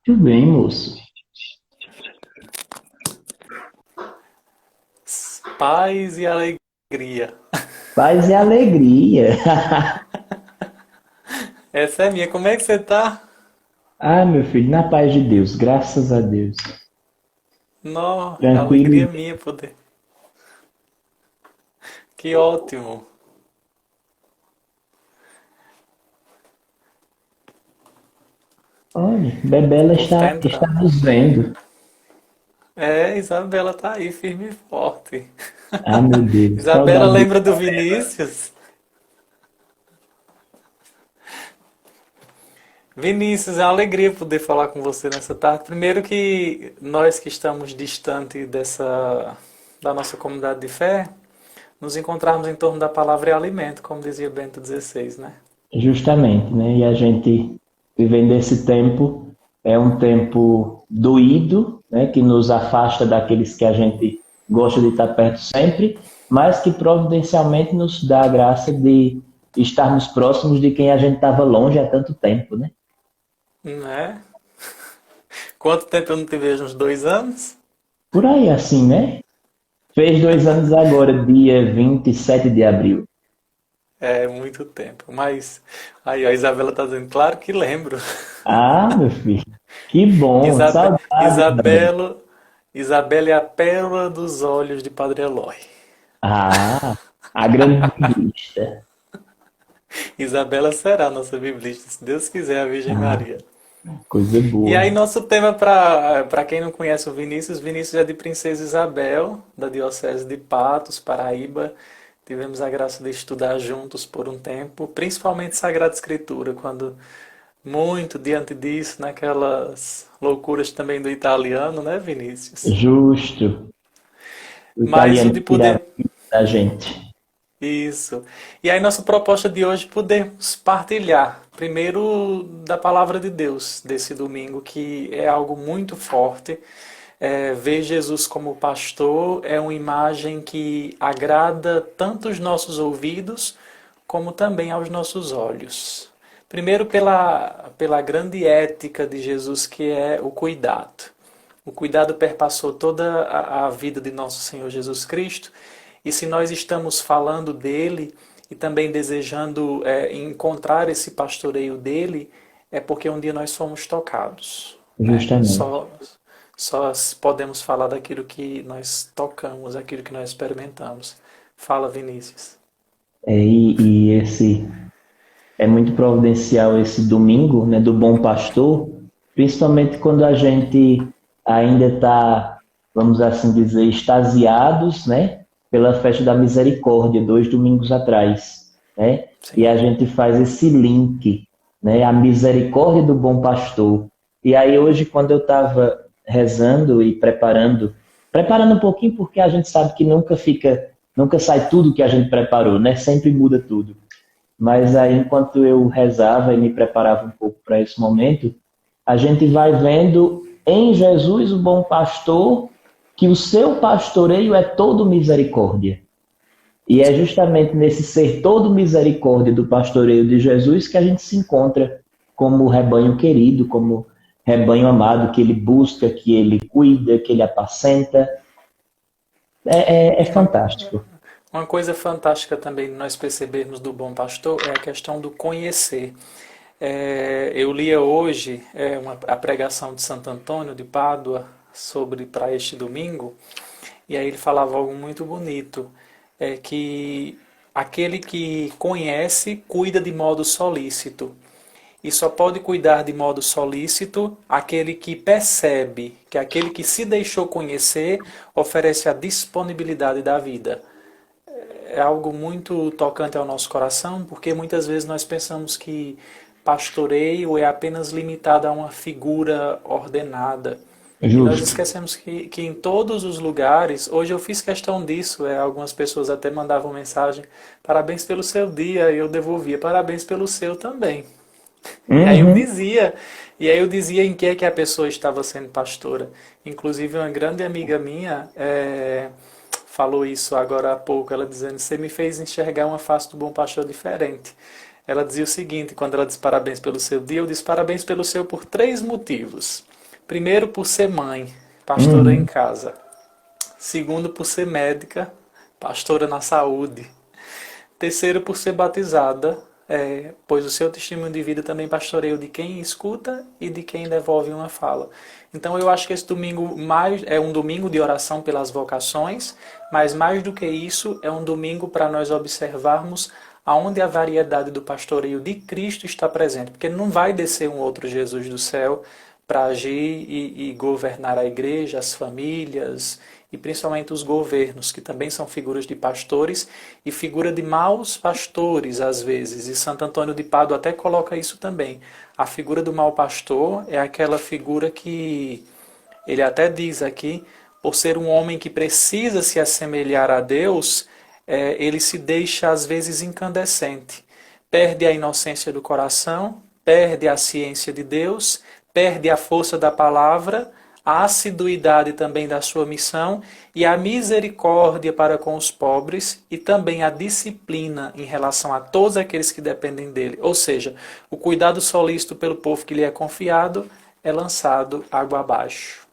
Tudo bem, moço. Paz e alegria. Paz e alegria. Essa é minha. Como é que você tá? Ah, meu filho, na paz de Deus, graças a Deus. Nó, é Tranquilo. alegria minha poder. Que ótimo. Olha, O Bebela povo tá está entrando. nos vendo. É, Isabela tá aí, firme e forte. Ah, meu Deus, Isabela saudade. lembra do Vinícius? Vinícius, é uma alegria poder falar com você nessa tarde. Primeiro que nós que estamos distante da nossa comunidade de fé, nos encontrarmos em torno da palavra e alimento, como dizia Bento XVI, né? Justamente, né? E a gente vivendo esse tempo é um tempo doído, né? Que nos afasta daqueles que a gente gosta de estar perto sempre, mas que providencialmente nos dá a graça de estarmos próximos de quem a gente estava longe há tanto tempo, né? Né? Quanto tempo eu não te vejo? Uns 2 anos? Por aí, assim, né? Fez 2 anos agora, dia 27 de abril. É muito tempo. Mas aí a Isabela tá dizendo, claro que lembro. Ah, meu filho, que bom, saudades, Isabel. Isabela, Isabela é a pérola dos olhos de Padre Eloy. Ah, a grande biblista. Isabela será a nossa biblista, se Deus quiser, a Virgem Ah, Maria. coisa E aí boa. nosso tema para quem não conhece o Vinícius, Vinícius é de Princesa Isabel, da Diocese de Patos, Paraíba. Tivemos a graça de estudar juntos por um tempo, principalmente Sagrada Escritura, quando muito diante disso, naquelas loucuras também do italiano, né, Vinícius? Justo. O Mas o italiano de tirava poder. da gente. Isso. E aí, nossa proposta de hoje é podermos partilhar, primeiro, da palavra de Deus desse domingo, que é algo muito forte. Ver Jesus como pastor é uma imagem que agrada tanto os nossos ouvidos, como também aos nossos olhos. Primeiro, pela grande ética de Jesus, que é o cuidado. O cuidado perpassou toda a vida de nosso Senhor Jesus Cristo, e se nós estamos falando dele e também desejando encontrar esse pastoreio dele, é porque um dia nós somos tocados. Né? Justamente. Só podemos falar daquilo que nós tocamos, aquilo que nós experimentamos. Fala, Vinícius. E esse é muito providencial esse domingo, né, do Bom Pastor, principalmente quando a gente ainda está, vamos assim dizer, extasiados, né, pela festa da misericórdia, 2 domingos atrás, né, e a Sim. gente faz esse link, né, a misericórdia do Bom Pastor. E aí hoje, quando eu estava rezando e preparando um pouquinho, porque a gente sabe que nunca sai tudo que a gente preparou, né, sempre muda tudo. Mas aí, enquanto eu rezava e me preparava um pouco para esse momento, a gente vai vendo em Jesus, o bom pastor, que o seu pastoreio é todo misericórdia. E é Sim. justamente nesse ser todo misericórdia do pastoreio de Jesus que a gente se encontra como rebanho querido, como rebanho amado, que ele busca, que ele cuida, que ele apacenta. É E fantástico. uma coisa fantástica também de nós percebermos do bom pastor é a questão do conhecer. Eu lia hoje a pregação de Santo Antônio de Pádua sobre para este domingo, e aí ele falava algo muito bonito, que aquele que conhece cuida de modo solícito. E só pode cuidar de modo solícito aquele que percebe que aquele que se deixou conhecer oferece a disponibilidade da vida. É algo muito tocante ao nosso coração, porque muitas vezes nós pensamos que pastoreio é apenas limitado a uma figura ordenada. E nós Justo. esquecemos que em todos os lugares, hoje eu fiz questão disso, algumas pessoas até mandavam mensagem, parabéns pelo seu dia, e eu devolvia, parabéns pelo seu também. E aí eu Uhum. dizia, e aí eu dizia em que é que a pessoa estava sendo pastora. Inclusive uma grande amiga minha falou isso agora há pouco, ela dizendo, você me fez enxergar uma face do bom pastor diferente. Ela dizia o seguinte, quando ela disse parabéns pelo seu dia, eu disse parabéns pelo seu por três motivos. Primeiro, por ser mãe, pastora em casa. Segundo, por ser médica, pastora na saúde. Terceiro, por ser batizada, pois o seu testemunho de vida também pastoreio de quem escuta e de quem devolve uma fala. Então eu acho que esse domingo é um domingo de oração pelas vocações, mas mais do que isso, é um domingo para nós observarmos aonde a variedade do pastoreio de Cristo está presente, porque não vai descer um outro Jesus do céu para agir e governar a igreja, as famílias e principalmente os governos, que também são figuras de pastores e figura de maus pastores às vezes. E Santo Antônio de Pádua até coloca isso também. A figura do mau pastor é aquela figura que, ele até diz aqui, por ser um homem que precisa se assemelhar a Deus, ele se deixa às vezes incandescente. Perde a inocência do coração, perde a ciência de Deus, perde a força da palavra, a assiduidade também da sua missão e a misericórdia para com os pobres e também a disciplina em relação a todos aqueles que dependem dele. Ou seja, o cuidado solícito pelo povo que lhe é confiado é lançado água abaixo.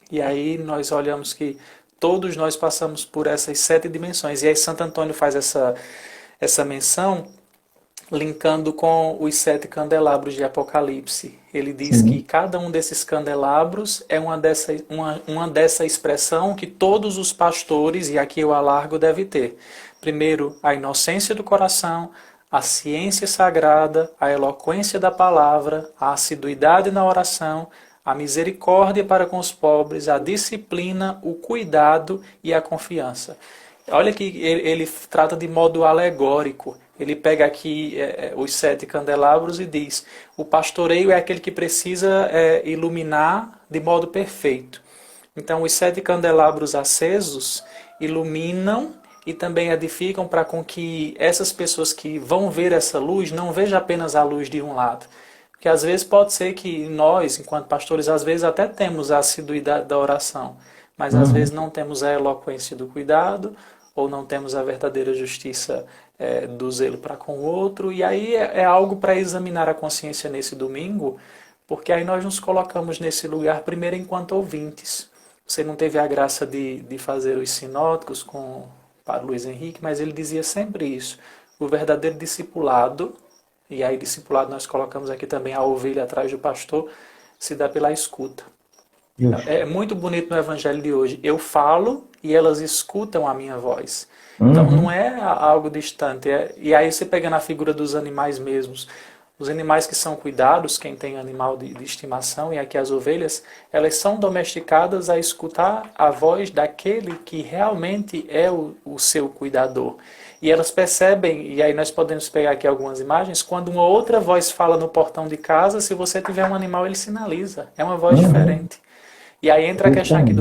E aí nós olhamos que todos nós passamos por essas 7 dimensões. E aí Santo Antônio faz essa menção linkando com os 7 candelabros de Apocalipse. Ele diz que cada um desses candelabros é uma dessa expressão que todos os pastores, e aqui eu alargo, devem ter. Primeiro, a inocência do coração, a ciência sagrada, a eloquência da palavra, a assiduidade na oração, a misericórdia para com os pobres, a disciplina, o cuidado e a confiança. Olha que ele trata de modo alegórico. Ele pega aqui os 7 candelabros e diz: o pastoreio é aquele que precisa iluminar de modo perfeito. Então, os 7 candelabros acesos iluminam e também edificam para com que essas pessoas que vão ver essa luz não vejam apenas a luz de um lado. Porque às vezes pode ser que nós, enquanto pastores, às vezes até temos a assiduidade da oração, mas às vezes não temos a eloquência do cuidado, ou não temos a verdadeira justiça do zelo para com o outro. E aí é algo para examinar a consciência nesse domingo, porque aí nós nos colocamos nesse lugar primeiro enquanto ouvintes. Você não teve a graça de fazer os sinóticos com o Padre Luiz Henrique, mas ele dizia sempre isso. O verdadeiro discipulado, e aí discipulado nós colocamos aqui também a ovelha atrás do pastor, se dá pela escuta. É muito bonito no evangelho de hoje. Eu falo e elas escutam a minha voz. Então não é algo distante. E aí você pega na figura dos animais mesmos. Os animais que são cuidados, quem tem animal de estimação, e aqui as ovelhas, elas são domesticadas a escutar a voz daquele que realmente é o seu cuidador. E elas percebem, e aí nós podemos pegar aqui algumas imagens, quando uma outra voz fala no portão de casa, se você tiver um animal, ele sinaliza. É uma voz diferente. E aí entra a questão aqui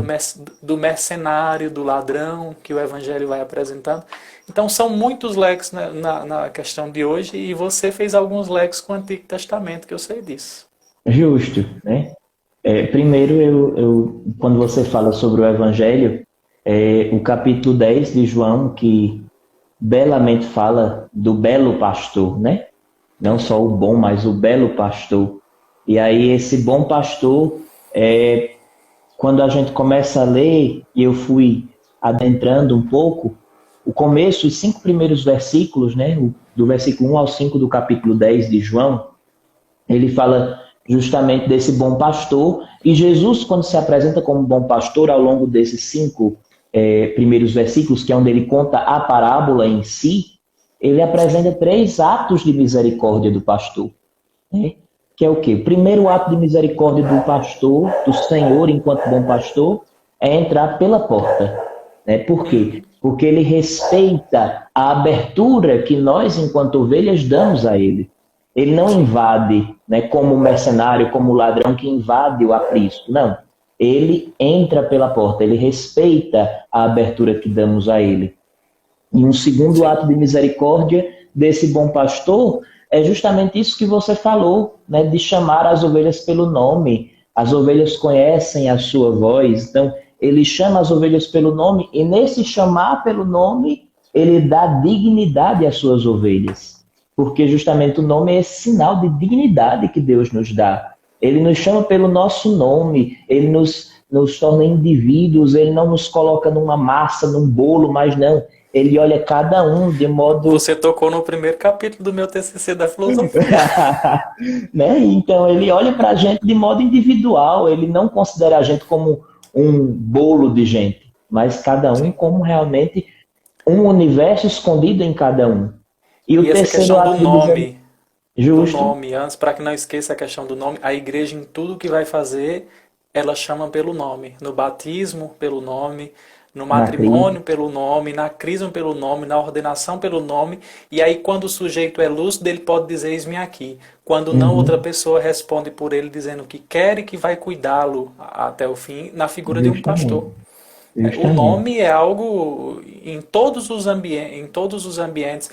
do mercenário, do ladrão, que o Evangelho vai apresentando. Então são muitos leques na questão de hoje, e você fez alguns leques com o Antigo Testamento, que eu sei disso. Justo, né? Primeiro, quando você fala sobre o Evangelho, o capítulo 10 de João, que belamente fala do belo pastor, né? Não só o bom, mas o belo pastor. E aí esse bom pastor quando a gente começa a ler, e eu fui adentrando um pouco, o começo, os 5 primeiros versículos, né, do versículo 1 ao 5 do capítulo 10 de João, ele fala justamente desse bom pastor, e Jesus, quando se apresenta como bom pastor, ao longo desses 5 primeiros versículos, que é onde ele conta a parábola em si, ele apresenta 3 atos de misericórdia do pastor, né? Que é o quê? O primeiro ato de misericórdia do pastor, do Senhor, enquanto bom pastor, é entrar pela porta. Né? Por quê? Porque ele respeita a abertura que nós, enquanto ovelhas, damos a ele. Ele não invade, né, como o mercenário, como o ladrão que invade o aprisco. Não. Ele entra pela porta, ele respeita a abertura que damos a ele. E um segundo ato de misericórdia desse bom pastor é justamente isso que você falou, né, de chamar as ovelhas pelo nome. As ovelhas conhecem a sua voz, então ele chama as ovelhas pelo nome, e nesse chamar pelo nome, ele dá dignidade às suas ovelhas. Porque justamente o nome é esse sinal de dignidade que Deus nos dá. Ele nos chama pelo nosso nome, ele nos torna indivíduos, ele não nos coloca numa massa, num bolo, mas não. Ele olha cada um de modo. Você tocou no primeiro capítulo do meu TCC da filosofia. Né? Então, ele olha para a gente de modo individual, ele não considera a gente como um bolo de gente, mas cada um Sim. como realmente um universo escondido em cada um. E o E essa terceiro questão do ato de nome, justo antes, para que não esqueça a questão do nome, a igreja em tudo que vai fazer, ela chama pelo nome. No batismo, pelo nome, no na crise. matrimônio, pelo nome, na crisma, pelo nome, na ordenação, pelo nome. E aí, quando o sujeito é lúcido, ele pode dizer: eis-me aqui. Quando não, outra Uhum, pessoa responde por ele, dizendo que quer e que vai cuidá-lo até o fim, na figura de um pastor. justamente, O justamente. nome é algo em todos os ambientes.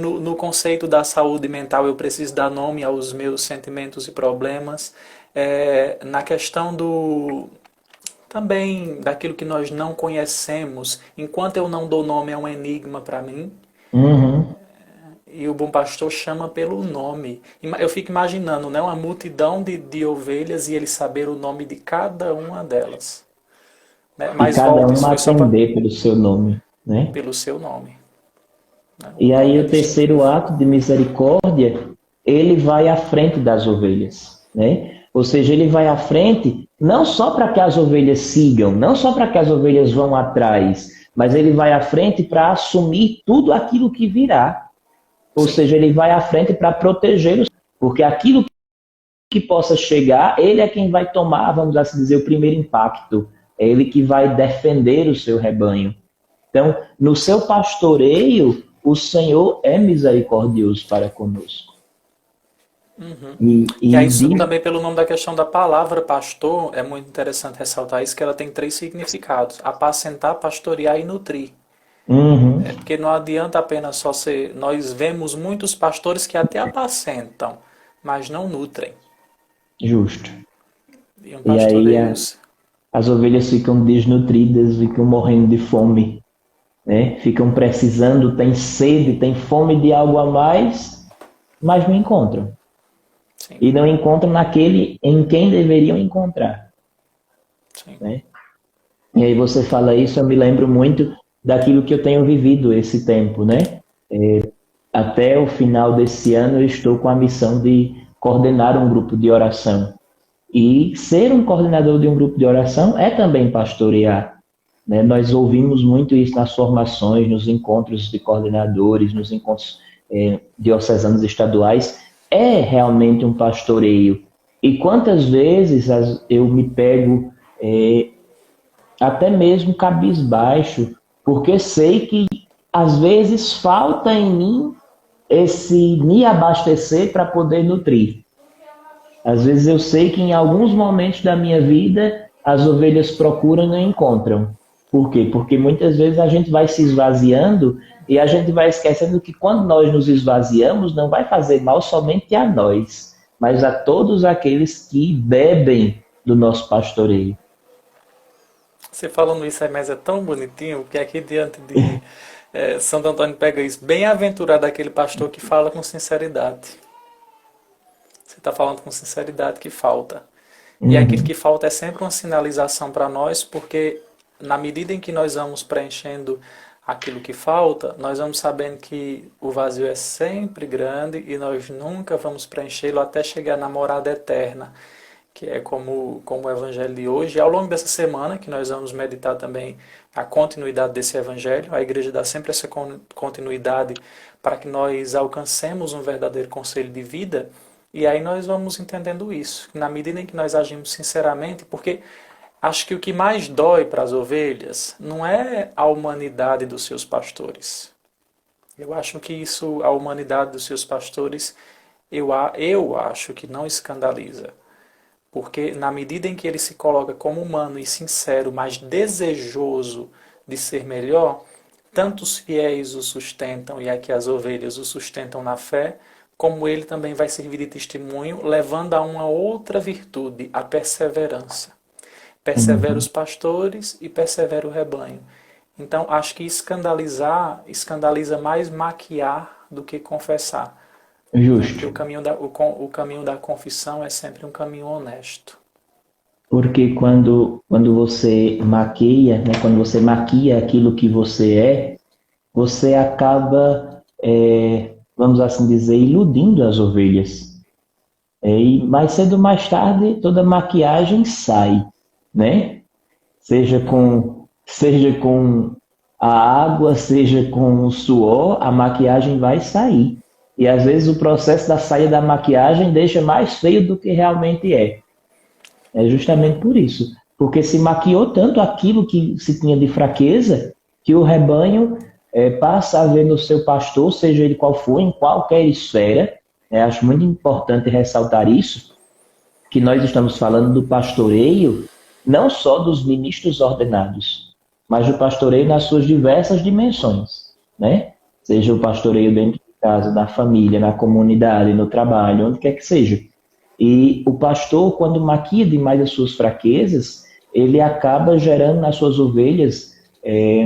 No conceito da saúde mental, eu preciso dar nome aos meus sentimentos e problemas. Na questão também daquilo que nós não conhecemos, enquanto eu não dou nome, é um enigma para mim. Uhum. E o bom pastor chama pelo nome. Eu fico imaginando, né, uma multidão de ovelhas e ele saber o nome de cada uma delas. Né? E Mas cada volta, isso um foi só para atender pelo seu nome, né? pelo seu nome. Né? O E nome aí é o terceiro distintivo. ato de misericórdia, ele vai à frente das ovelhas, né? Ou seja, ele vai à frente não só para que as ovelhas sigam, não só para que as ovelhas vão atrás, mas ele vai à frente para assumir tudo aquilo que virá. Ou Sim, seja, ele vai à frente para protegê-los, porque aquilo que possa chegar, ele é quem vai tomar, vamos assim dizer, o primeiro impacto. É ele que vai defender o seu rebanho. Então, no seu pastoreio, o Senhor é misericordioso para conosco. e E aí diz, também pelo nome da questão da palavra pastor, é muito interessante ressaltar isso, que ela tem três significados: apacentar, pastorear e nutrir. uhum, É porque não adianta apenas só ser. Nós vemos muitos pastores que até apacentam, mas não nutrem. justo. E um E aí pastoreio. as ovelhas ficam desnutridas, ficam morrendo de fome, né? Ficam precisando, têm sede, têm fome de algo a mais, mas não encontram. Sim, E não encontram naquele em quem deveriam encontrar, sim. né? E aí você fala isso, eu me lembro muito daquilo que eu tenho vivido esse tempo, né? Até o final desse ano eu estou com a missão de coordenar um grupo de oração. E ser um coordenador de um grupo de oração é também pastorear, né? Nós ouvimos muito isso nas formações, nos encontros de coordenadores, nos encontros diocesanos estaduais. É realmente um pastoreio. E quantas vezes eu me pego até mesmo cabisbaixo, porque sei que às vezes falta em mim esse me abastecer para poder nutrir. Às vezes eu sei que em alguns momentos da minha vida as ovelhas procuram e não encontram. Por quê? Porque muitas vezes a gente vai se esvaziando e a gente vai esquecendo que quando nós nos esvaziamos não vai fazer mal somente a nós, mas a todos aqueles que bebem do nosso pastoreio. Você falando isso aí, mas é tão bonitinho que aqui diante de Santo Antônio pega isso. Bem-aventurado aquele pastor que fala com sinceridade. Você está falando com sinceridade que falta. E aquilo Uhum, que falta é sempre uma sinalização para nós, porque na medida em que nós vamos preenchendo aquilo que falta, nós vamos sabendo que o vazio é sempre grande e nós nunca vamos preenchê-lo até chegar na morada eterna, que é como o evangelho de hoje. E ao longo dessa semana, que nós vamos meditar também a continuidade desse evangelho, a igreja dá sempre essa continuidade para que nós alcancemos um verdadeiro conselho de vida. E aí nós vamos entendendo isso, na medida em que nós agimos sinceramente, porque acho que o que mais dói para as ovelhas não é a humanidade dos seus pastores. Eu acho que isso, a humanidade dos seus pastores, eu acho que não escandaliza. Porque na medida em que ele se coloca como humano e sincero, mas desejoso de ser melhor, tanto os fiéis o sustentam e aqui as ovelhas o sustentam na fé, como ele também vai servir de testemunho, levando a uma outra virtude, a perseverança. Persevera os uhum. pastores e persevera o rebanho. Então, acho que escandaliza mais maquiar do que confessar. né? Porque Justo. o caminho da confissão é sempre um caminho honesto. Porque quando você maqueia, né, quando você maquia aquilo que você é, você acaba, vamos assim dizer, iludindo as ovelhas. E mais cedo ou mais tarde, toda maquiagem sai, né? Seja com a água, seja com o suor, a maquiagem vai sair. E às vezes o processo da saída da maquiagem deixa mais feio do que realmente é. É justamente por isso. Porque se maquiou tanto aquilo que se tinha de fraqueza, que o rebanho passa a ver no seu pastor, seja ele qual for, em qualquer esfera. Acho muito importante ressaltar isso, que nós estamos falando do pastoreio, não só dos ministros ordenados, mas do pastoreio nas suas diversas dimensões, né? Seja o pastoreio dentro de casa, na família, na comunidade, no trabalho, onde quer que seja. E o pastor, quando maquia demais as suas fraquezas, ele acaba gerando nas suas ovelhas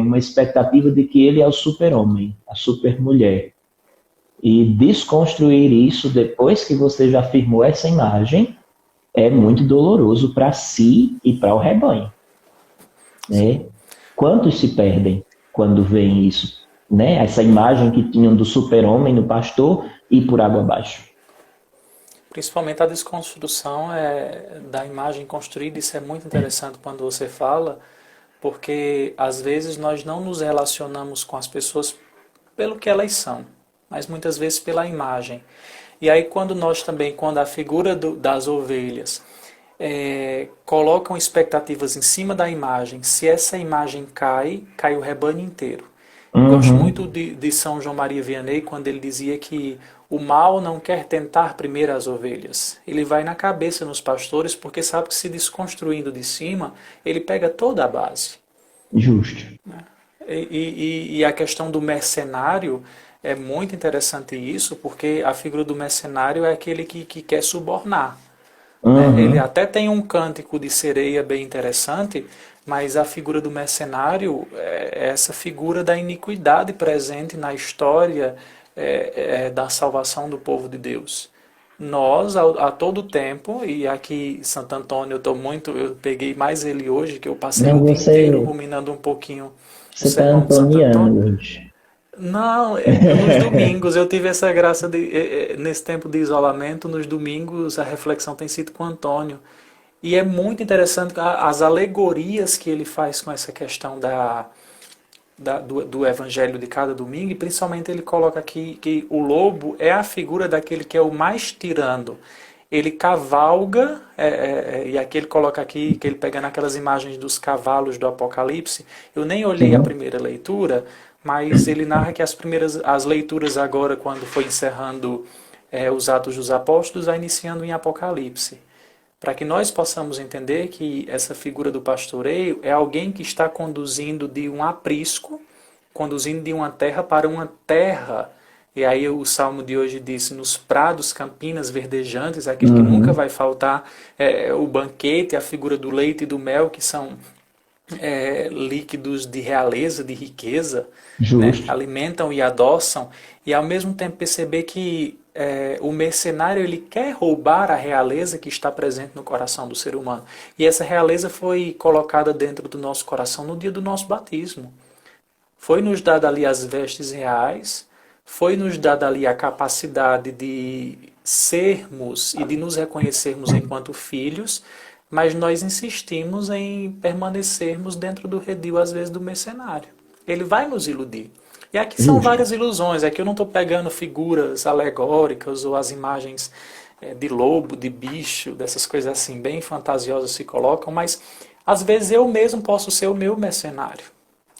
uma expectativa de que ele é o super-homem, a super-mulher. E desconstruir isso depois que você já firmou essa imagem é muito doloroso para si e para o rebanho, Sim. né? Quantos se perdem quando veem isso, né? Essa imagem que tinham do super-homem no pastor e por água abaixo. Principalmente a desconstrução da imagem construída, isso é muito interessante quando você fala, porque às vezes nós não nos relacionamos com as pessoas pelo que elas são, mas muitas vezes pela imagem. E aí quando a figura das ovelhas colocam expectativas em cima da imagem, se essa imagem cai, cai o rebanho inteiro. Eu gosto muito Uhum, de São João Maria Vianney quando ele dizia que o mal não quer tentar primeiro as ovelhas. Ele vai na cabeça nos pastores porque sabe que se desconstruindo de cima, ele pega toda a base. justo. E a questão do mercenário é muito interessante isso, porque a figura do mercenário é aquele que quer subornar. Né? Ele Uhum. até tem um cântico de sereia bem interessante, mas a figura do mercenário é essa figura da iniquidade presente na história da salvação do povo de Deus. Nós, a todo tempo, e aqui em Santo Antônio eu peguei mais ele hoje, que eu passei Não, o dia inteiro você ruminando um pouquinho o você está sermão de Santo antoniano Antônio. hoje. Não, nos domingos eu tive essa graça nesse tempo de isolamento, nos domingos a reflexão tem sido com Antônio. E é muito interessante as alegorias que ele faz com essa questão do evangelho de cada domingo, e principalmente ele coloca aqui que o lobo é a figura daquele que é o mais tirano. Ele cavalga, e aqui ele coloca aqui, que ele pega naquelas imagens dos cavalos do Apocalipse. Eu nem olhei a Sim. primeira leitura, mas ele narra que as leituras agora, quando foi encerrando os Atos dos Apóstolos, vai iniciando em Apocalipse, para que nós possamos entender que essa figura do pastoreio é alguém que está conduzindo de um aprisco, conduzindo de uma terra para uma terra. E aí o salmo de hoje diz, nos prados, campinas verdejantes, aquilo que nunca Uhum. vai faltar, o banquete, a figura do leite e do mel, que são líquidos de realeza, de riqueza, né? Justo. Alimentam e adoçam, e ao mesmo tempo perceber que o mercenário ele quer roubar a realeza que está presente no coração do ser humano. E essa realeza foi colocada dentro do nosso coração no dia do nosso batismo. Foi nos dada ali as vestes reais, foi nos dada ali a capacidade de sermos e de nos reconhecermos enquanto filhos, mas nós insistimos em permanecermos dentro do redil, às vezes, do mercenário. Ele vai nos iludir. E aqui são Justo. várias ilusões. Aqui eu não estou pegando figuras alegóricas ou as imagens de lobo, de bicho, dessas coisas assim, bem fantasiosas se colocam, mas às vezes eu mesmo posso ser o meu mercenário.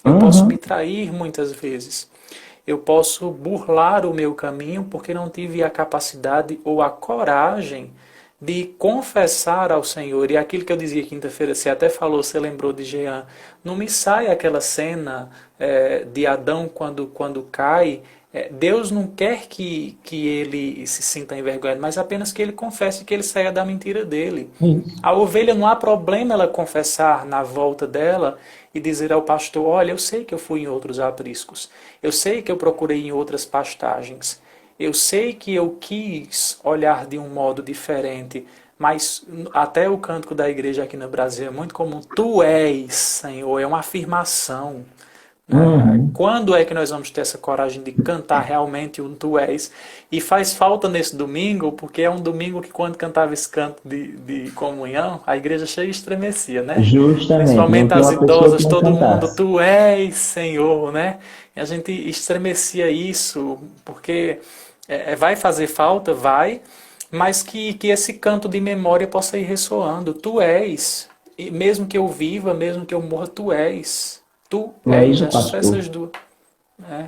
Eu posso me Uhum. trair muitas vezes. Eu posso burlar o meu caminho porque não tive a capacidade ou a coragem de confessar ao Senhor. E aquilo que eu dizia quinta-feira, você até falou, você lembrou de Jean, não me sai aquela cena de Adão quando cai. Deus não quer que ele se sinta envergonhado, mas apenas que ele confesse que ele saia da mentira dele. Isso. A ovelha não há problema ela confessar na volta dela e dizer ao pastor, olha, eu sei que eu fui em outros apriscos, eu sei que eu procurei em outras pastagens, Eu sei que eu quis olhar de um modo diferente, mas até o cântico da igreja aqui no Brasil é muito comum. Tu és, Senhor, é uma afirmação. Uhum. Quando é que nós vamos ter essa coragem de cantar realmente um Tu És? E faz falta nesse domingo, porque é um domingo que quando cantava esse canto de comunhão, a igreja cheia estremecia, né? Justamente, não Principalmente tinha as uma pessoa que idosas, não todo mundo, cantasse. Tu és, Senhor, né? E a gente estremecia isso, porque vai fazer falta, vai, mas que esse canto de memória possa ir ressoando. Tu és, e mesmo que eu viva, mesmo que eu morra, Tu és. Tu Tu és és, o pastor. essas duas. Né?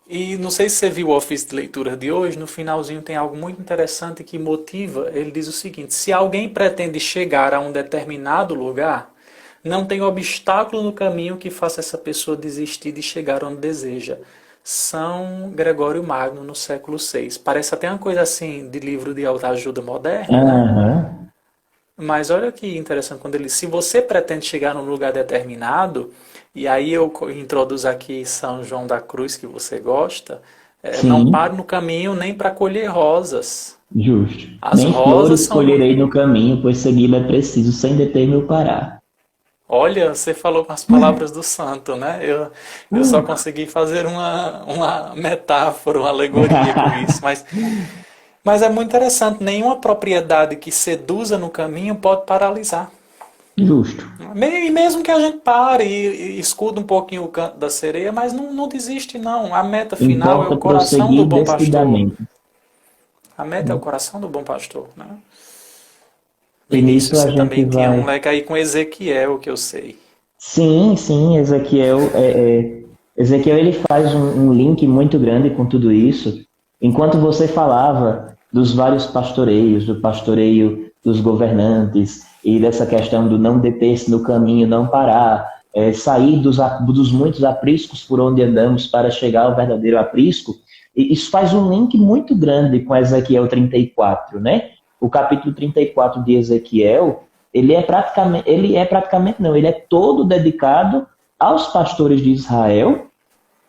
E não sei se você viu o ofício de leitura de hoje, no finalzinho tem algo muito interessante que motiva. Ele diz o seguinte: se alguém pretende chegar a um determinado lugar, não tem obstáculo no caminho que faça essa pessoa desistir de chegar onde deseja. São Gregório Magno, no século VI. Parece até uma coisa assim de livro de autoajuda moderna, né? Aham. Mas olha que interessante quando ele, se você pretende chegar num lugar determinado, e aí eu introduzo aqui São João da Cruz que você gosta, não pare Sim, no caminho nem para colher rosas. justo. As Nem rosas flores são. colherei no caminho, pois segui-lo é preciso, sem deter meu parar. Olha, você falou com as palavras do santo, né? Eu só consegui fazer uma metáfora, uma alegoria com isso, mas é muito interessante. Nenhuma propriedade que seduza no caminho pode paralisar. Justo. E mesmo que a gente pare e escuta um pouquinho o canto da sereia, mas não desiste não. A meta final é o Importa coração do prosseguir bom pastor. decididamente. A meta é o coração do bom pastor, né? E nisso Vinícius, a você gente também tinha um vai. leque aí com Ezequiel, que eu sei. Sim, sim, Ezequiel, Ezequiel ele faz um link muito grande com tudo isso. Enquanto você falava dos vários pastoreios, do pastoreio dos governantes e dessa questão do não deter-se no caminho, não parar, sair dos muitos apriscos por onde andamos para chegar ao verdadeiro aprisco, e isso faz um link muito grande com Ezequiel 34, né? O capítulo 34 de Ezequiel ele é todo dedicado aos pastores de Israel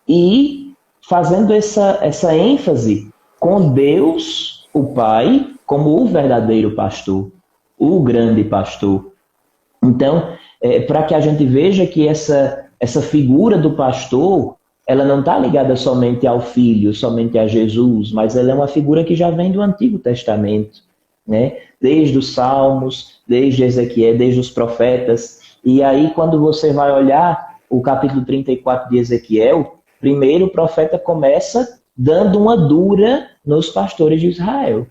e fazendo essa ênfase com Deus, o Pai, como o verdadeiro pastor, o grande pastor. Então, para que a gente veja que essa figura do pastor, ela não está ligada somente ao Filho, somente a Jesus, mas ela é uma figura que já vem do Antigo Testamento, né? Desde os Salmos, desde Ezequiel, desde os profetas. E aí, quando você vai olhar o capítulo 34 de Ezequiel, primeiro o profeta começa dando uma dura nos pastores de Israel,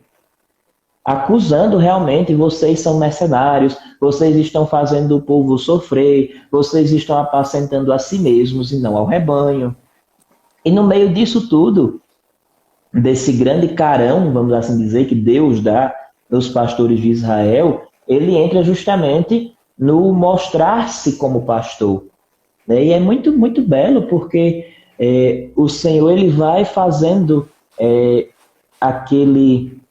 acusando realmente: vocês são mercenários, vocês estão fazendo o povo sofrer, vocês estão apacentando a si mesmos e não ao rebanho. E no meio disso tudo, desse grande carão, vamos assim dizer, que Deus dá nos pastores de Israel, ele entra justamente no mostrar-se como pastor, né? E é muito, muito belo, porque o Senhor ele vai fazendo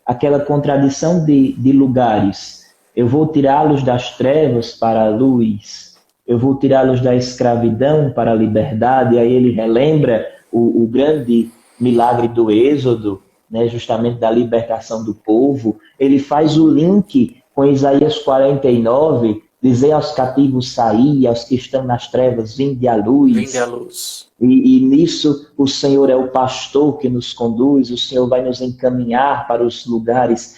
aquela contradição de lugares. Eu vou tirá-los das trevas para a luz, eu vou tirá-los da escravidão para a liberdade. E aí ele relembra o grande milagre do Êxodo, né, justamente da libertação do povo. Ele faz o link com Isaías 49, dizer aos cativos: sair, aos que estão nas trevas, vinde à Vinde à luz. luz. E nisso o Senhor é o pastor que nos conduz, o Senhor vai nos encaminhar para os lugares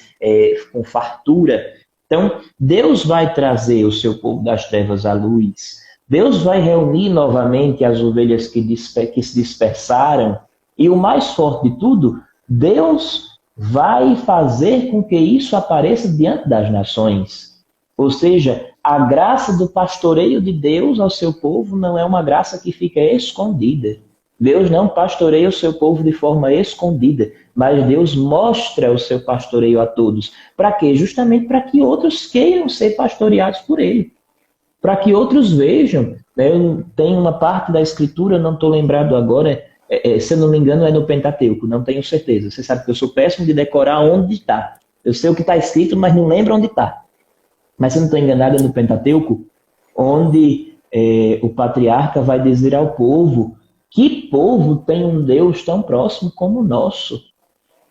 com fartura. Então, Deus vai trazer o seu povo das trevas à luz. Deus vai reunir novamente as ovelhas que se dispersaram. E o mais forte de tudo, Deus vai fazer com que isso apareça diante das nações. Ou seja, a graça do pastoreio de Deus ao seu povo não é uma graça que fica escondida. Deus não pastoreia o seu povo de forma escondida, mas Deus mostra o seu pastoreio a todos. Para quê? Justamente para que outros queiram ser pastoreados por ele. Para que outros vejam. Eu tenho uma parte da escritura, não estou lembrado agora, se eu não me engano é no Pentateuco, não tenho certeza. Você sabe que eu sou péssimo de decorar onde está. Eu sei o que está escrito, mas não lembro onde está. Mas se eu não estou enganado, é no Pentateuco, onde o patriarca vai dizer ao povo Que povo tem um Deus tão próximo como o nosso?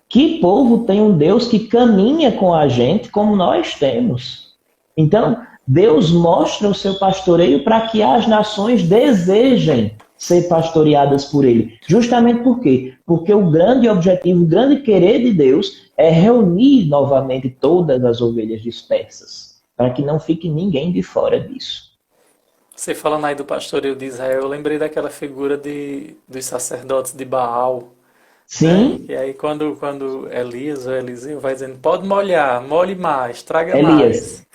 Que povo tem um Deus que caminha com a gente como nós temos? Então, Deus mostra o seu pastoreio para que as nações desejem ser pastoreadas por ele. Justamente por quê? Porque o grande objetivo, o grande querer de Deus é reunir novamente todas as ovelhas dispersas, para que não fique ninguém de fora disso. Você falando aí do pastoreio de Israel, eu lembrei daquela figura dos sacerdotes de Baal, né? Sim, E aí quando Elias ou Eliseu vai dizendo, pode molhar, molhe mais, traga Elias. mais.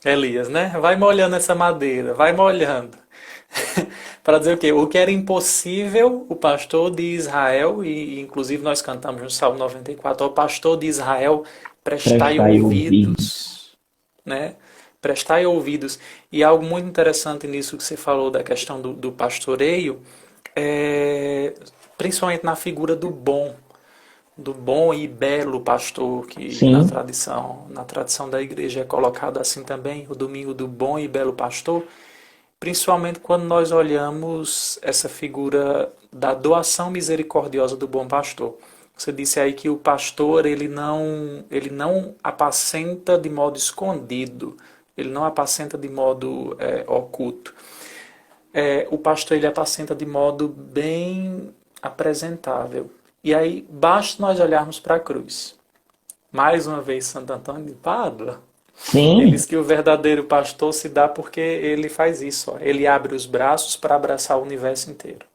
Elias, né? Vai molhando essa madeira, vai molhando. Para dizer o quê? O que era impossível, o pastor de Israel, e inclusive nós cantamos no Salmo 94, ao pastor de Israel, prestai Prestai ouvidos. ouvidos, né? Prestai ouvidos. E algo muito interessante nisso que você falou da questão do pastoreio, é, principalmente na figura do bom e belo pastor, que Sim, na tradição da igreja é colocado assim também, o domingo do bom e belo pastor, principalmente quando nós olhamos essa figura da doação misericordiosa do bom pastor. Você disse aí que o pastor ele não apacenta de modo escondido, ele não apacenta de modo oculto. O pastor ele apacenta de modo bem apresentável. E aí basta nós olharmos para a cruz. Mais uma vez, Santo Antônio de Pádua, ele diz sim, que o verdadeiro pastor se dá porque ele faz isso. Ó. Ele abre os braços para abraçar o universo inteiro.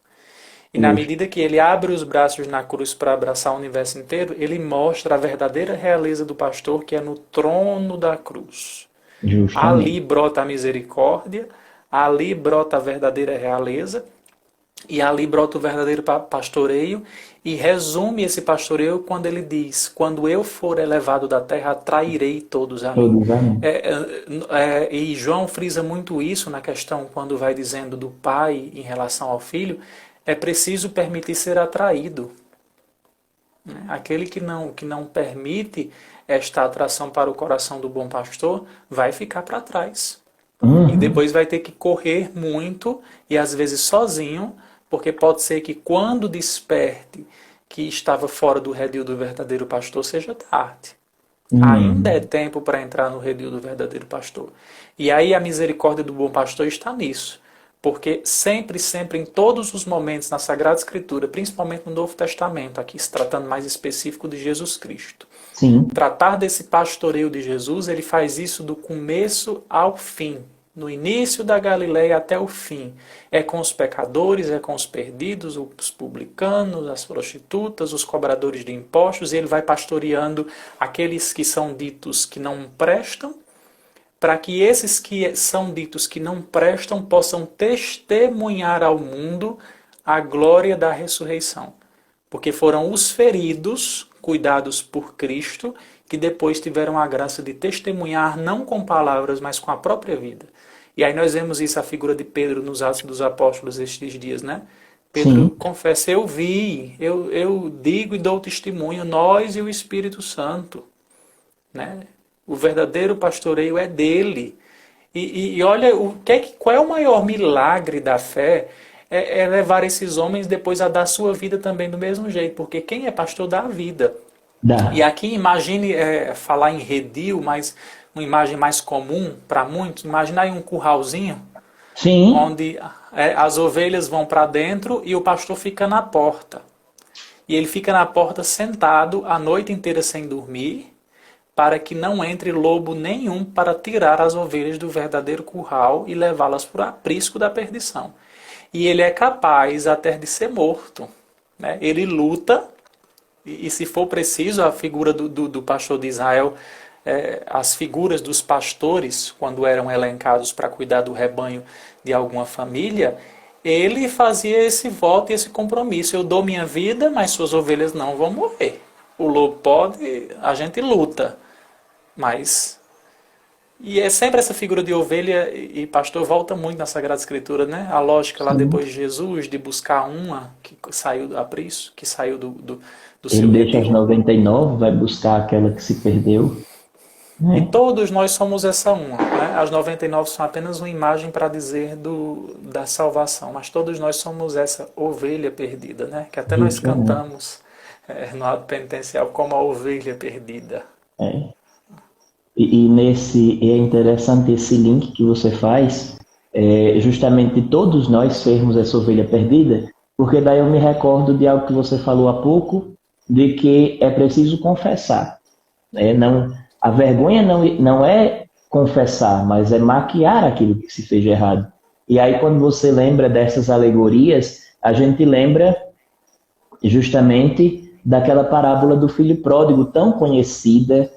E na justo, medida que ele abre os braços na cruz para abraçar o universo inteiro, ele mostra a verdadeira realeza do pastor, que é no trono da cruz. Ali justamente. brota a misericórdia, ali brota a verdadeira realeza, e ali brota o verdadeiro pastoreio, e resume esse pastoreio quando ele diz: quando eu for elevado da terra, atrairei todos a mim. Todos amém. E João frisa muito isso na questão, quando vai dizendo do pai em relação ao filho: é preciso permitir ser atraído. Aquele que não permite esta atração para o coração do bom pastor vai ficar para trás. E Uhum. depois vai ter que correr muito e às vezes sozinho, porque pode ser que quando desperte que estava fora do redil do verdadeiro pastor seja tarde. Ainda é Uhum. tempo para entrar no redil do verdadeiro pastor. E aí a misericórdia do bom pastor está nisso. Porque sempre, sempre, em todos os momentos na Sagrada Escritura, principalmente no Novo Testamento, aqui se tratando mais específico de Jesus Cristo, Sim. tratar desse pastoreio de Jesus, ele faz isso do começo ao fim, no início da Galileia até o fim. É com os pecadores, é com os perdidos, os publicanos, as prostitutas, os cobradores de impostos, e ele vai pastoreando aqueles que são ditos que não prestam, para que esses que são ditos que não prestam possam testemunhar ao mundo a glória da ressurreição. Porque foram os feridos, cuidados por Cristo, que depois tiveram a graça de testemunhar não com palavras, mas com a própria vida. E aí nós vemos isso, a figura de Pedro nos Atos dos Apóstolos estes dias, né? Pedro Sim. confessa: eu vi, eu digo e dou testemunho, nós e o Espírito Santo, né? O verdadeiro pastoreio é dele. E olha, qual é o maior milagre da fé? É levar esses homens depois a dar sua vida também do mesmo jeito, porque quem é pastor dá a vida. E Dá. aqui imagine falar em redil, mas uma imagem mais comum para muitos. Imagina aí um curralzinho, Sim. onde as ovelhas vão para dentro e o pastor fica na porta. E ele fica na porta sentado a noite inteira sem dormir, para que não entre lobo nenhum para tirar as ovelhas do verdadeiro curral e levá-las para o aprisco da perdição. E ele é capaz até de ser morto. Né? Ele luta, e se for preciso, a figura do pastor de Israel, as figuras dos pastores, quando eram elencados para cuidar do rebanho de alguma família, ele fazia esse voto e esse compromisso: eu dou minha vida, mas suas ovelhas não vão morrer. O lobo pode, a gente luta, mas... E é sempre essa figura de ovelha e pastor volta muito na Sagrada Escritura, né? A lógica lá Sim. depois de Jesus, de buscar uma que saiu do aprisco, que saiu do seu Ele deixa as redil. 99, vai buscar aquela que se perdeu. E né? todos nós somos essa uma, né? As 99 são apenas uma imagem para dizer da salvação, mas todos nós somos essa ovelha perdida, né? Que até nós Justamente. cantamos no ato penitencial como a ovelha perdida. É. É interessante esse link que você faz, justamente todos nós sermos essa ovelha perdida, porque daí eu me recordo de algo que você falou há pouco, de que é preciso confessar. Não, a vergonha não é confessar, mas é maquiar aquilo que se fez de errado. E aí, quando você lembra dessas alegorias, a gente lembra justamente daquela parábola do filho pródigo, tão conhecida,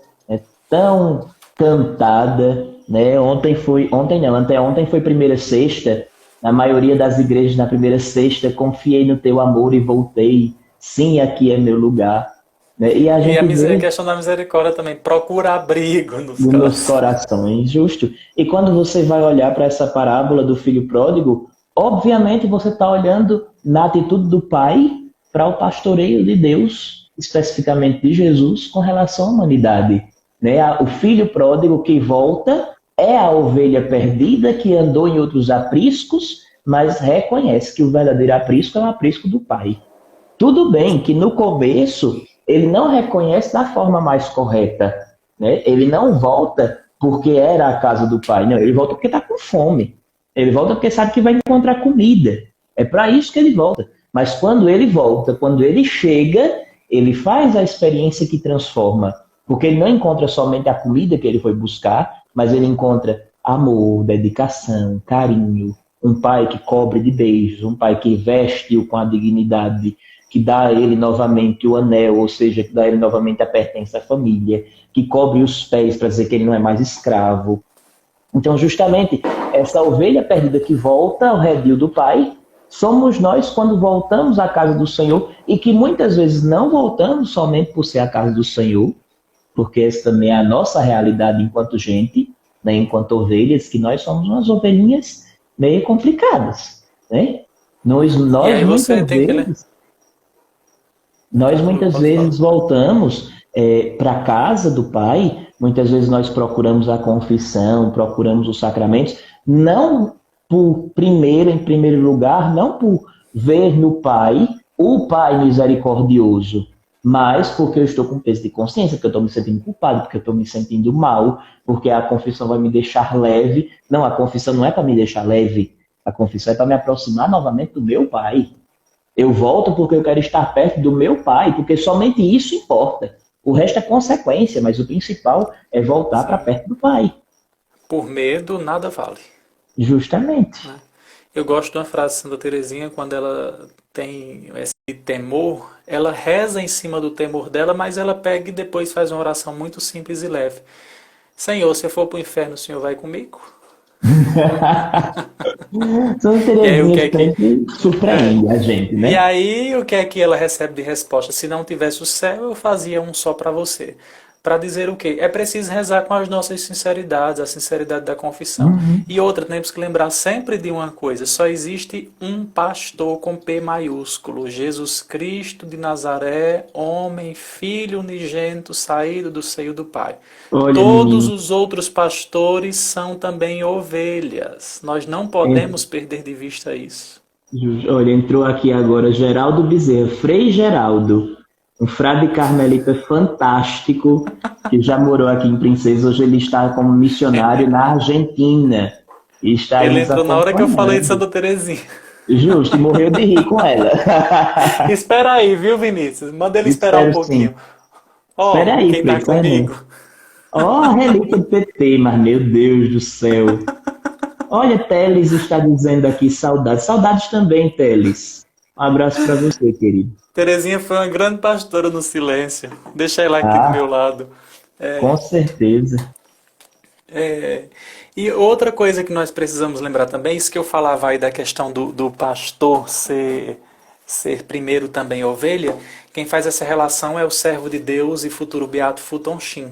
tão cantada, né? Ontem não, anteontem foi primeira sexta. Na maioria das igrejas, na primeira sexta, confiei no teu amor e voltei. Sim, aqui é meu lugar. Né? E a E gente a vê questão da misericórdia também, procura abrigo nos nos corações. corações, justo. E quando você vai olhar para essa parábola do filho pródigo, obviamente você está olhando na atitude do pai para o pastoreio de Deus, especificamente de Jesus, com relação à humanidade. Né? O filho pródigo que volta é a ovelha perdida que andou em outros apriscos, mas reconhece que o verdadeiro aprisco é o aprisco do pai. Tudo bem que no começo ele não reconhece da forma mais correta, né? Ele não volta porque era a casa do pai, não, ele volta porque está com fome. Ele volta porque sabe que vai encontrar comida. É para isso que ele volta. Mas quando ele volta, quando ele chega, ele faz a experiência que transforma, porque ele não encontra somente a comida que ele foi buscar, mas ele encontra amor, dedicação, carinho, um pai que cobre de beijos, um pai que veste-o com a dignidade, que dá a ele novamente o anel, ou seja, que dá a ele novamente a pertença à família, que cobre os pés para dizer que ele não é mais escravo. Então, justamente, essa ovelha perdida que volta ao redil do Pai, somos nós quando voltamos à casa do Senhor e que muitas vezes não voltamos somente por ser a casa do Senhor, porque essa também é a nossa realidade enquanto gente, né, enquanto ovelhas, que nós somos umas ovelhinhas meio complicadas, né? Nós, E nós aí você muitas tem que... vezes nós Conclua, muitas pode falar. vezes voltamos para a casa do Pai, muitas vezes nós procuramos a confissão, procuramos os sacramentos, não em primeiro lugar, não por ver no Pai o Pai misericordioso, mas porque eu estou com peso de consciência, porque eu estou me sentindo culpado, porque eu estou me sentindo mal, porque a confissão vai me deixar leve. Não, a confissão não é para me deixar leve, a confissão é para me aproximar novamente do meu Pai. Eu volto porque eu quero estar perto do meu pai, porque somente isso importa. O resto é consequência, mas o principal é voltar para Sim. perto do pai. Por medo, nada vale. Justamente. Eu gosto de uma frase de Santa Teresinha, quando ela tem esse temor, ela reza em cima do temor dela, mas ela pega e depois faz uma oração muito simples e leve. Senhor, se eu for para o inferno, o Senhor vai comigo? São E aí o que Teresinhas é que... sempre É. surpreende a gente, E né? aí o que é que ela recebe de resposta? Se não tivesse o céu, eu fazia um só para você. Para dizer o quê? É preciso rezar com as nossas sinceridades, a sinceridade da confissão. Uhum. E outra, temos que lembrar sempre de uma coisa: só existe um pastor com P maiúsculo, Jesus Cristo de Nazaré, homem, filho unigênito, saído do seio do Pai. Olha, Todos menino, os outros pastores são também ovelhas. Nós não en- podemos perder de vista isso. olha, entrou aqui agora Geraldo Bezerra, Frei Geraldo, um frade carmelita fantástico, que já morou aqui em Princesa, hoje ele está como missionário na Argentina e está aí Ele nos entrou na hora que eu falei de acompanhando. Santa Terezinha. Justo, e morreu de rir com ela. Espera aí, viu, Vinícius? Manda ele esperar um Espero pouquinho. sim. Espera Ó, aí, quem tá Frei, sai não. comigo. Ó, a relíquia do PT, mas meu Deus do céu. Olha, Teles está dizendo aqui saudades. Saudades também, Teles. Um abraço para você, querido. Terezinha foi uma grande pastora no silêncio. Deixa ela aqui do meu Ah, lado. com certeza. É, e outra coisa que nós precisamos lembrar também, isso que eu falava aí da questão do pastor ser primeiro também ovelha, quem faz essa relação é o servo de Deus e futuro beato Futon Shin.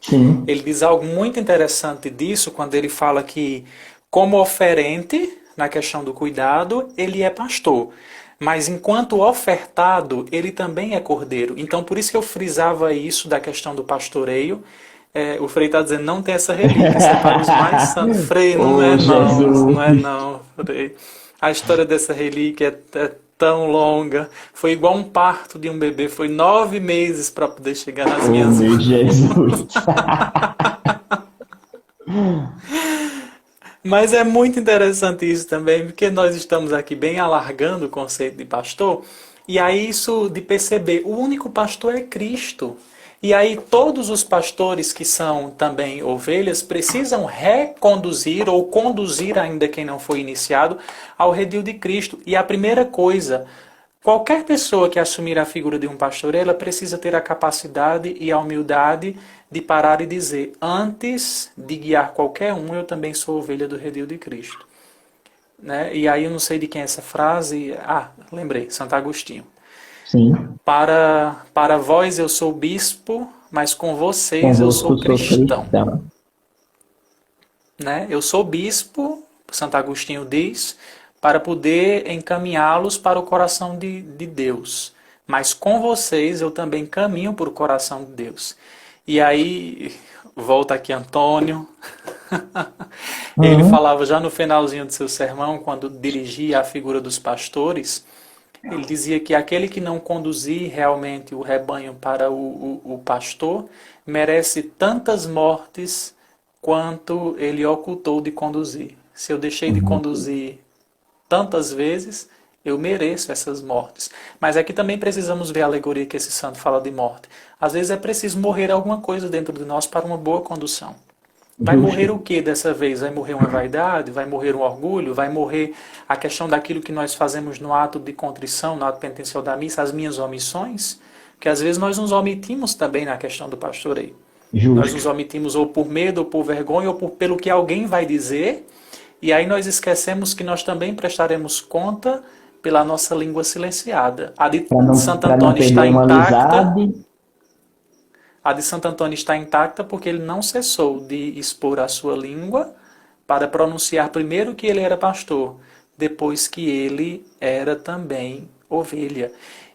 Sim. Ele diz algo muito interessante disso quando ele fala que, como oferente, na questão do cuidado, ele é pastor. Mas enquanto ofertado, ele também é cordeiro. Então, por isso que eu frisava isso da questão do pastoreio, O Frei está dizendo, não tem essa relíquia, isso é para os mais santos. Frei, não é não, não é não, Frei. A história dessa relíquia é tão longa, foi igual um parto de um bebê, foi 9 meses para poder chegar nas minhas meu mãos. Jesus. Mas é muito interessante isso também, porque nós estamos aqui bem alargando o conceito de pastor, e aí isso de perceber, o único pastor é Cristo. E aí todos os pastores que são também ovelhas precisam reconduzir ou conduzir ainda quem não foi iniciado ao redil de Cristo. E a primeira coisa, qualquer pessoa que assumir a figura de um pastor, ela precisa ter a capacidade e a humildade de parar e dizer, antes de guiar qualquer um, eu também sou ovelha do redil de Cristo. Né? E aí eu não sei de quem é essa frase. Lembrei, Santo Agostinho. Sim. Para vós eu sou bispo, mas com vocês eu sou cristão. Né? Eu sou bispo, Santo Agostinho diz, para poder encaminhá-los para o coração de Deus. Mas com vocês eu também caminho para o coração de Deus. E aí, volta aqui Antônio. Ele falava já no finalzinho do seu sermão, quando dirigia a figura dos pastores, ele dizia que aquele que não conduzir realmente o rebanho para o pastor merece tantas mortes quanto ele ocultou de conduzir. Se eu deixei de conduzir tantas vezes, eu mereço essas mortes. Mas aqui também precisamos ver a alegoria que esse santo fala de morte. Às vezes é preciso morrer alguma coisa dentro de nós para uma boa condução. Vai morrer o que dessa vez? Vai morrer uma vaidade? Vai morrer um orgulho? Vai morrer a questão daquilo que nós fazemos no ato de contrição, no ato penitencial da missa, as minhas omissões? Porque às vezes nós nos omitimos também na questão do pastoreio. Nós nos omitimos ou por medo, ou por vergonha, ou pelo que alguém vai dizer, e aí nós esquecemos que nós também prestaremos conta pela nossa língua silenciada. A de Santo Antônio está intacta. A de Santo Antônio está intacta porque ele não cessou de expor a sua língua para pronunciar primeiro que ele era pastor, depois que ele era também ovelha.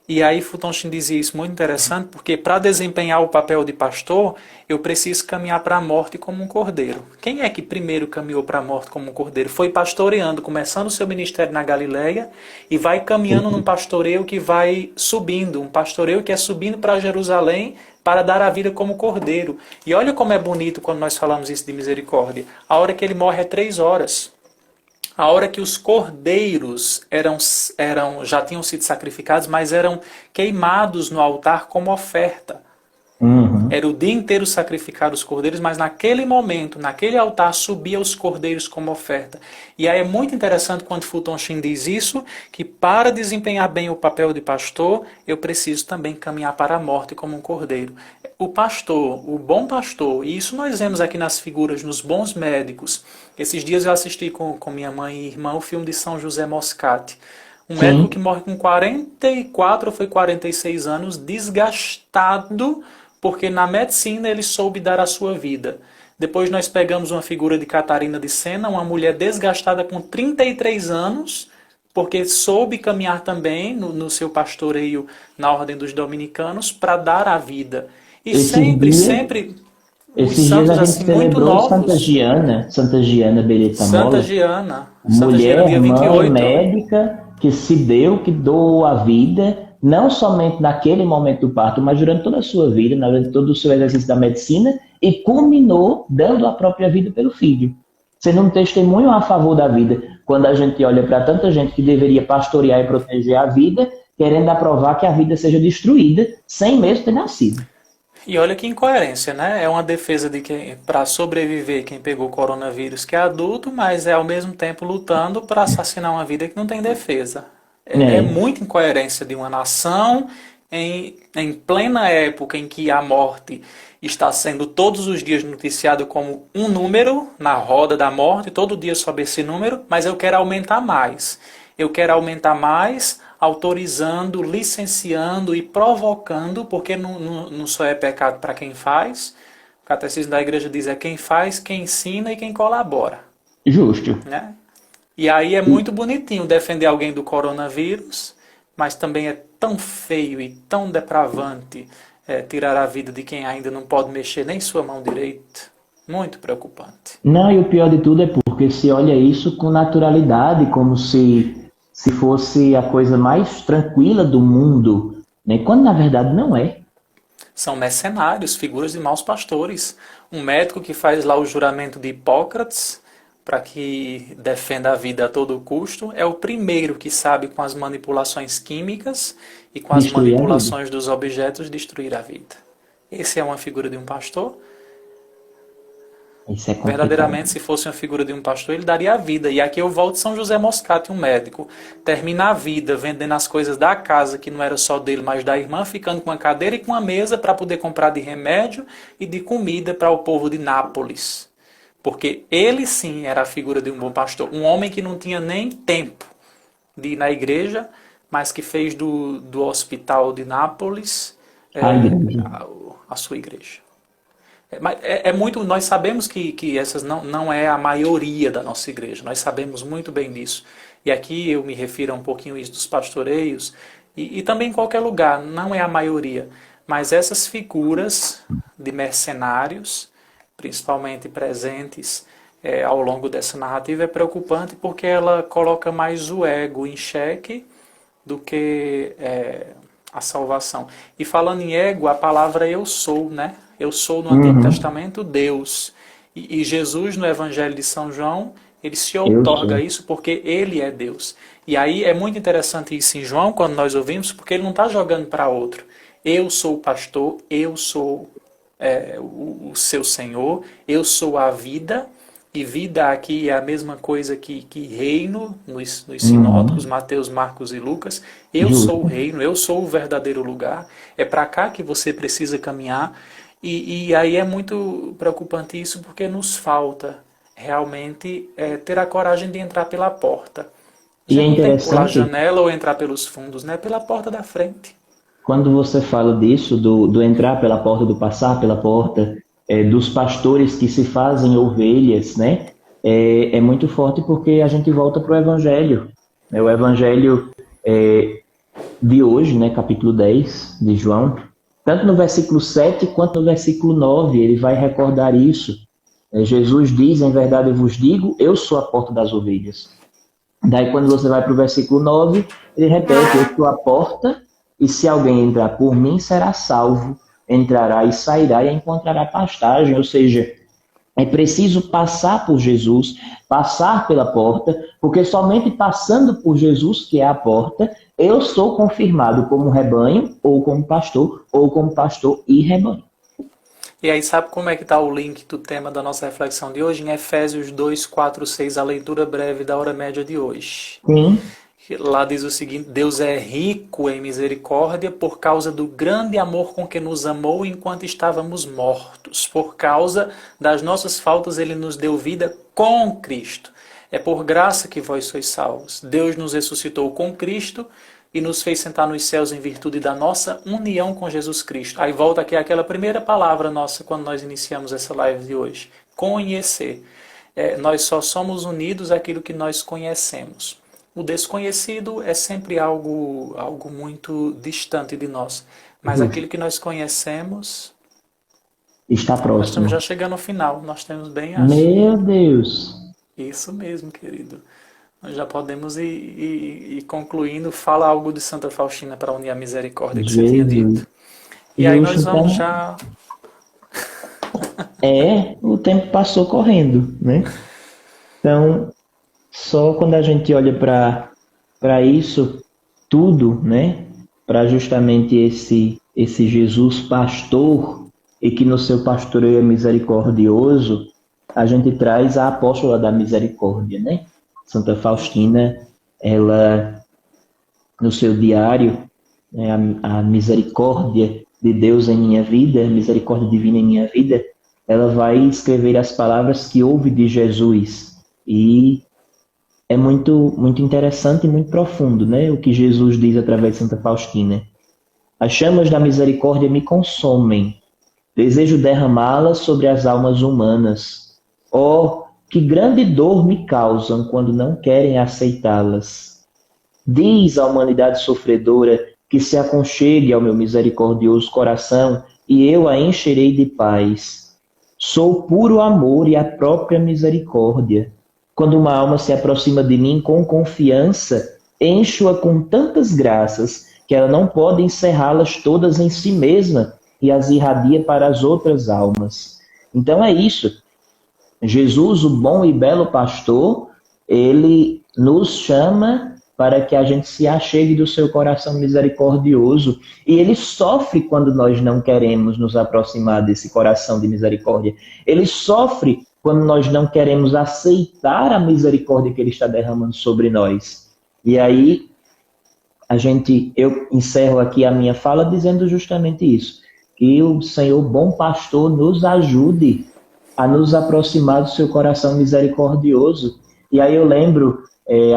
E aí Fulton Sheen dizia isso muito interessante, porque para desempenhar o papel de pastor, eu preciso caminhar para a morte como um cordeiro. Quem é que primeiro caminhou para a morte como um cordeiro? Foi pastoreando, começando o seu ministério na Galileia, e vai caminhando num pastoreio que vai subindo, um pastoreio que é subindo para Jerusalém, para dar a vida como cordeiro. E olha como é bonito quando nós falamos isso de misericórdia. A hora que ele morre é 3 horas. A hora que os cordeiros já tinham sido sacrificados, mas eram queimados no altar como oferta. Era o dia inteiro sacrificar os cordeiros, mas naquele momento, naquele altar, subia os cordeiros como oferta. E aí é muito interessante quando Fulton Sheen diz isso, que para desempenhar bem o papel de pastor, eu preciso também caminhar para a morte como um cordeiro. O pastor, o bom pastor, e isso nós vemos aqui nas figuras, nos bons médicos. Esses dias eu assisti com minha mãe e irmã o filme de São José Moscati. Um médico que morre com 44 ou foi 46 anos, desgastado, porque na medicina ele soube dar a sua vida. Depois nós pegamos uma figura de Catarina de Sena, uma mulher desgastada com 33 anos, porque soube caminhar também no seu pastoreio na Ordem dos Dominicanos para dar a vida. E sempre os santos assim muito novos. Santa Giana Beretta Molla. Santa Giana, mulher, dia 28. Mãe, médica, que se deu, que doou a vida, não somente naquele momento do parto, mas durante toda a sua vida, durante todo o seu exercício da medicina, e culminou dando a própria vida pelo filho. Sendo um testemunho a favor da vida. Quando a gente olha para tanta gente que deveria pastorear e proteger a vida, querendo aprovar que a vida seja destruída, sem mesmo ter nascido. E olha que incoerência, né? É uma defesa de que para sobreviver quem pegou coronavírus que é adulto, mas é ao mesmo tempo lutando para assassinar uma vida que não tem defesa. É muita incoerência de uma nação em plena época em que a morte está sendo todos os dias noticiado como um número na roda da morte, todo dia sobe esse número, mas eu quero aumentar mais. Eu quero aumentar mais, autorizando, licenciando e provocando, porque não só é pecado para quem faz. O catecismo da igreja diz quem faz, quem ensina e quem colabora. Justo. Né? E aí é muito bonitinho defender alguém do coronavírus, mas também é tão feio e tão depravante tirar a vida de quem ainda não pode mexer nem sua mão direita. Muito preocupante. Não, e o pior de tudo é porque se olha isso com naturalidade, como se fosse a coisa mais tranquila do mundo, né? Quando na verdade não é. São mercenários, figuras de maus pastores. Um médico que faz lá o juramento de Hipócrates para que defenda a vida a todo custo é o primeiro que sabe, com as manipulações químicas e com as Destruir a vida. manipulações dos objetos, destruir a vida. Esse é uma figura de um pastor? Isso é Verdadeiramente, complicado. se fosse uma figura de um pastor, ele daria a vida. E aqui eu volto São José Moscati, um médico. Termina a vida vendendo as coisas da casa, que não era só dele, mas da irmã, ficando com uma cadeira e com uma mesa para poder comprar de remédio e de comida para o povo de Nápoles. Porque ele sim era a figura de um bom pastor. Um homem que não tinha nem tempo de ir na igreja, mas que fez do hospital de Nápoles A igreja. a sua igreja. Muito, nós sabemos que essas não é a maioria da nossa igreja, nós sabemos muito bem disso. E aqui eu me refiro a um pouquinho isso dos pastoreios, e também em qualquer lugar, não é a maioria. Mas essas figuras de mercenários, principalmente presentes ao longo dessa narrativa, é preocupante porque ela coloca mais o ego em xeque do que a salvação. E falando em ego, a palavra eu sou, né? Eu sou no Antigo Testamento Deus. E Jesus, no Evangelho de São João, ele se Eu outorga sou. isso porque ele é Deus. E aí é muito interessante isso em João, quando nós ouvimos, porque ele não está jogando para outro. Eu sou o pastor, eu sou o seu Senhor, eu sou a vida. E vida aqui é a mesma coisa que reino, nos sinóticos, Mateus, Marcos e Lucas. Eu sou o Justo. reino, eu sou o verdadeiro lugar. É para cá que você precisa caminhar. E aí é muito preocupante isso, porque nos falta realmente ter a coragem de entrar pela porta. A E é gente não tem que pular a interessante janela ou entrar pelos fundos, né? Pela porta da frente. quando você fala disso, do entrar pela porta, do passar pela porta, dos pastores que se fazem ovelhas, né? É muito forte porque a gente volta para o Evangelho. O Evangelho de hoje, né, capítulo 10 de João, tanto no versículo 7 quanto no versículo 9, ele vai recordar isso. Jesus diz, em verdade eu vos digo, eu sou a porta das ovelhas. Daí quando você vai para o versículo 9, ele repete, eu sou a porta, e se alguém entrar por mim, será salvo. Entrará e sairá e encontrará pastagem. Ou seja, é preciso passar por Jesus, passar pela porta, porque somente passando por Jesus, que é a porta, eu sou confirmado como rebanho, ou como pastor e rebanho. E aí sabe como é que está o link do tema da nossa reflexão de hoje? Em Efésios 2, 4, 6, a leitura breve da hora média de hoje. Sim. Lá diz o seguinte: Deus é rico em misericórdia por causa do grande amor com que nos amou enquanto estávamos mortos. Por causa das nossas faltas, Ele nos deu vida com Cristo. É por graça que vós sois salvos. Deus nos ressuscitou com Cristo e nos fez sentar nos céus em virtude da nossa união com Jesus Cristo. Aí volta aqui aquela primeira palavra nossa quando nós iniciamos essa live de hoje. Conhecer. Nós só somos unidos àquilo que nós conhecemos. O desconhecido é sempre algo muito distante de nós. Mas aquilo que nós conhecemos, Está nós estamos próximo. já chegando ao final. Nós temos bem, acho. Meu Deus. Isso mesmo, querido. Nós já podemos ir concluindo. Fala algo de Santa Faustina para unir a misericórdia que você tinha Jesus. dito. E aí Justo, nós vamos então, já... o tempo passou correndo, né? Então, só quando a gente olha para isso tudo, né? Para justamente esse Jesus pastor e que no seu pastoreio é misericordioso, a gente traz a apóstola da misericórdia, né? Santa Faustina, ela no seu diário, né, a misericórdia de Deus em minha vida, a misericórdia divina em minha vida, ela vai escrever as palavras que ouve de Jesus. E é muito, muito interessante e muito profundo, né? O que Jesus diz através de Santa Faustina. As chamas da misericórdia me consomem. Desejo derramá-las sobre as almas humanas. Oh, que grande dor me causam quando não querem aceitá-las. Diz a humanidade sofredora que se aconchegue ao meu misericordioso coração, e eu a encherei de paz. Sou puro amor e a própria misericórdia. Quando uma alma se aproxima de mim com confiança, encho-a com tantas graças que ela não pode encerrá-las todas em si mesma e as irradia para as outras almas. Então é isso. Jesus, o bom e belo pastor, ele nos chama para que a gente se achegue do seu coração misericordioso. E ele sofre quando nós não queremos nos aproximar desse coração de misericórdia. Ele sofre quando nós não queremos aceitar a misericórdia que ele está derramando sobre nós. E aí, eu encerro aqui a minha fala dizendo justamente isso. Que o Senhor, bom pastor, nos ajude a nos aproximar do seu coração misericordioso. E aí eu lembro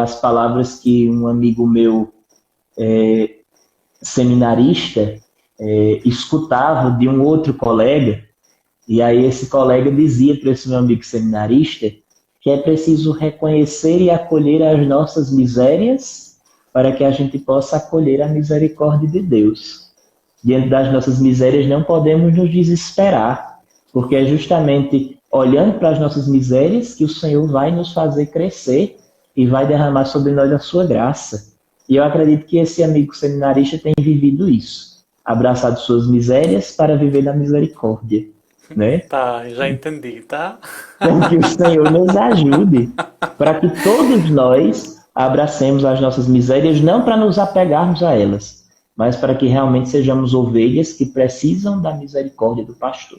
as palavras que um amigo meu, seminarista, escutava de um outro colega, e aí esse colega dizia para esse meu amigo seminarista que é preciso reconhecer e acolher as nossas misérias para que a gente possa acolher a misericórdia de Deus. Diante das nossas misérias não podemos nos desesperar, porque é justamente olhando para as nossas misérias que o Senhor vai nos fazer crescer e vai derramar sobre nós a sua graça. E eu acredito que esse amigo seminarista tem vivido isso, abraçado suas misérias para viver na misericórdia, né? Tá, já entendi, tá? Então que o Senhor nos ajude para que todos nós abracemos as nossas misérias, não para nos apegarmos a elas, mas para que realmente sejamos ovelhas que precisam da misericórdia do pastor.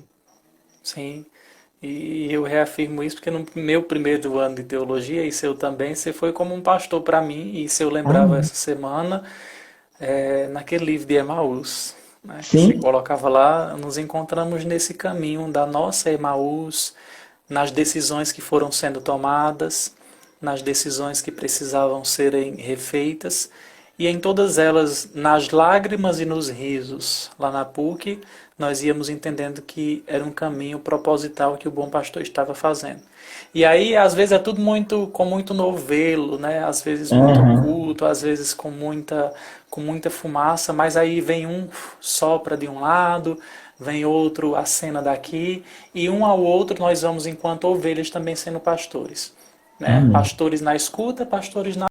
Sim. E eu reafirmo isso porque no meu primeiro ano de teologia, e seu também, você foi como um pastor para mim, e se eu lembrava essa semana, naquele livro de Emaús, né, que você Sim, colocava lá, nos encontramos nesse caminho da nossa Emaús, nas decisões que foram sendo tomadas, nas decisões que precisavam serem refeitas, e em todas elas, nas lágrimas e nos risos, lá na PUC, nós íamos entendendo que era um caminho proposital que o bom pastor estava fazendo. E aí, às vezes, é tudo com muito novelo, né? Às vezes muito oculto, às vezes com muita fumaça, mas aí vem um sopra de um lado, vem outro acena daqui, e um ao outro nós vamos, enquanto ovelhas, também sendo pastores, né? amém. Pastores na escuta, pastores na